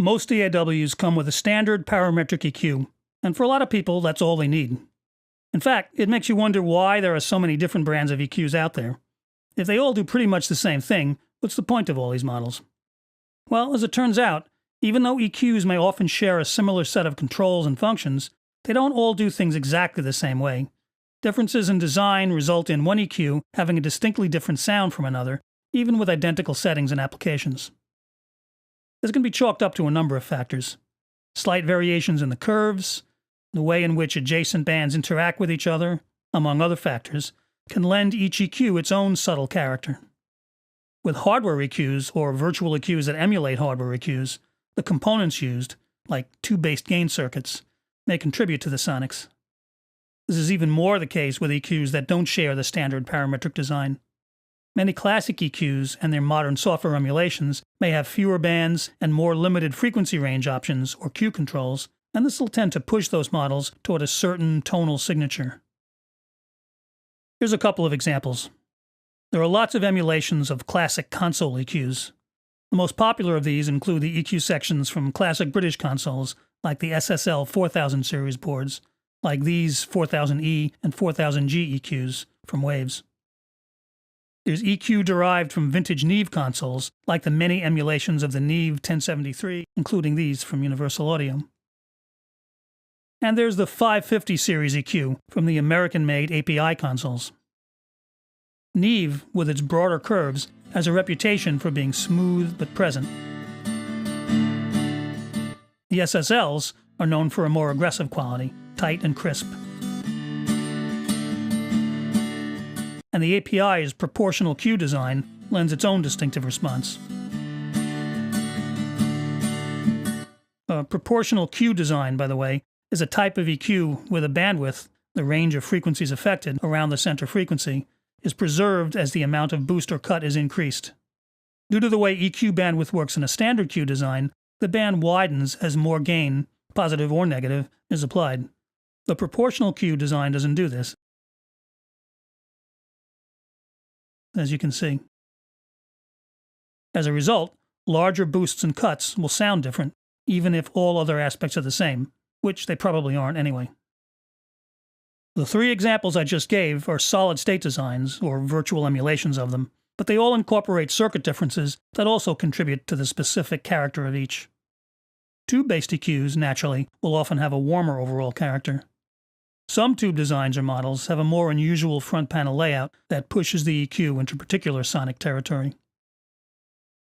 Most DAWs come with a standard parametric EQ, and for a lot of people, that's all they need. In fact, it makes you wonder why there are so many different brands of EQs out there. If they all do pretty much the same thing, what's the point of all these models? Well, as it turns out, even though EQs may often share a similar set of controls and functions, they don't all do things exactly the same way. Differences in design result in one EQ having a distinctly different sound from another, even with identical settings and applications. This can be chalked up to a number of factors. Slight variations in the curves, the way in which adjacent bands interact with each other, among other factors, can lend each EQ its own subtle character. With hardware EQs, or virtual EQs that emulate hardware EQs, the components used, like tube-based gain circuits, may contribute to the sonics. This is even more the case with EQs that don't share the standard parametric design. Many classic EQs and their modern software emulations may have fewer bands and more limited frequency range options, or Q controls, and this will tend to push those models toward a certain tonal signature. Here's a couple of examples. There are lots of emulations of classic console EQs. The most popular of these include the EQ sections from classic British consoles like the SSL 4000 series boards, like these 4000E and 4000G EQs from Waves. There's EQ derived from vintage Neve consoles, like the many emulations of the Neve 1073, including these from Universal Audio. And there's the 550 series EQ from the American-made API consoles. Neve, with its broader curves, has a reputation for being smooth but present. The SSLs are known for a more aggressive quality, tight and crisp. And the API's proportional Q design lends its own distinctive response. A proportional Q design, by the way, is a type of EQ where the bandwidth, the range of frequencies affected around the center frequency, is preserved as the amount of boost or cut is increased. Due to the way EQ bandwidth works in a standard Q design, the band widens as more gain, positive or negative, is applied. The proportional Q design doesn't do this, as you can see. As a result, larger boosts and cuts will sound different, even if all other aspects are the same, which they probably aren't anyway. The three examples I just gave are solid-state designs, or virtual emulations of them, but they all incorporate circuit differences that also contribute to the specific character of each. Tube-based EQs, naturally, will often have a warmer overall character. Some tube designs or models have a more unusual front panel layout that pushes the EQ into particular sonic territory.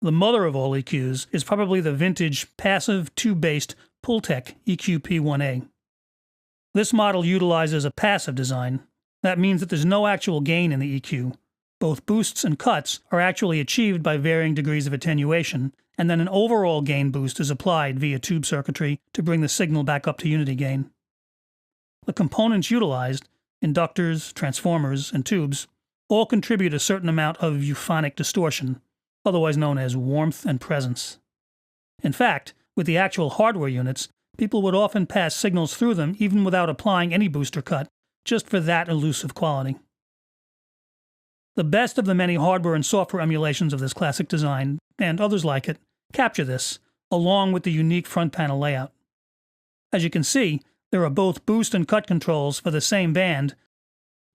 The mother of all EQs is probably the vintage passive tube-based Pultec EQ-P1A. This model utilizes a passive design. That means that there's no actual gain in the EQ. Both boosts and cuts are actually achieved by varying degrees of attenuation, and then an overall gain boost is applied via tube circuitry to bring the signal back up to unity gain. The components utilized, inductors, transformers, and tubes, all contribute a certain amount of euphonic distortion, otherwise known as warmth and presence. In fact, with the actual hardware units, people would often pass signals through them even without applying any boost or cut, just for that elusive quality. The best of the many hardware and software emulations of this classic design, and others like it, capture this, along with the unique front panel layout. As you can see, there are both boost and cut controls for the same band.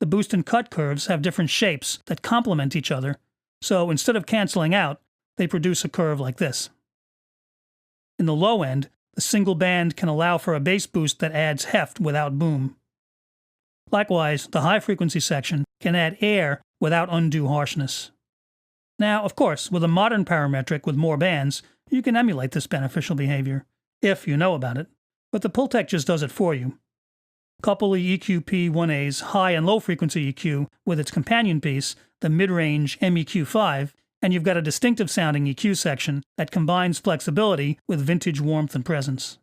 The boost and cut curves have different shapes that complement each other, so instead of canceling out, they produce a curve like this. In the low end, the single band can allow for a bass boost that adds heft without boom. Likewise, the high-frequency section can add air without undue harshness. Now, of course, with a modern parametric with more bands, you can emulate this beneficial behavior, if you know about it, but the Pultec just does it for you. Couple the EQ-P1A's high and low frequency EQ with its companion piece, the mid-range MEQ5, and you've got a distinctive sounding EQ section that combines flexibility with vintage warmth and presence.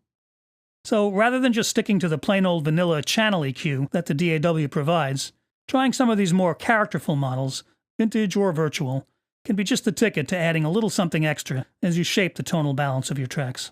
So rather than just sticking to the plain old vanilla channel EQ that the DAW provides, trying some of these more characterful models, vintage or virtual, can be just the ticket to adding a little something extra as you shape the tonal balance of your tracks.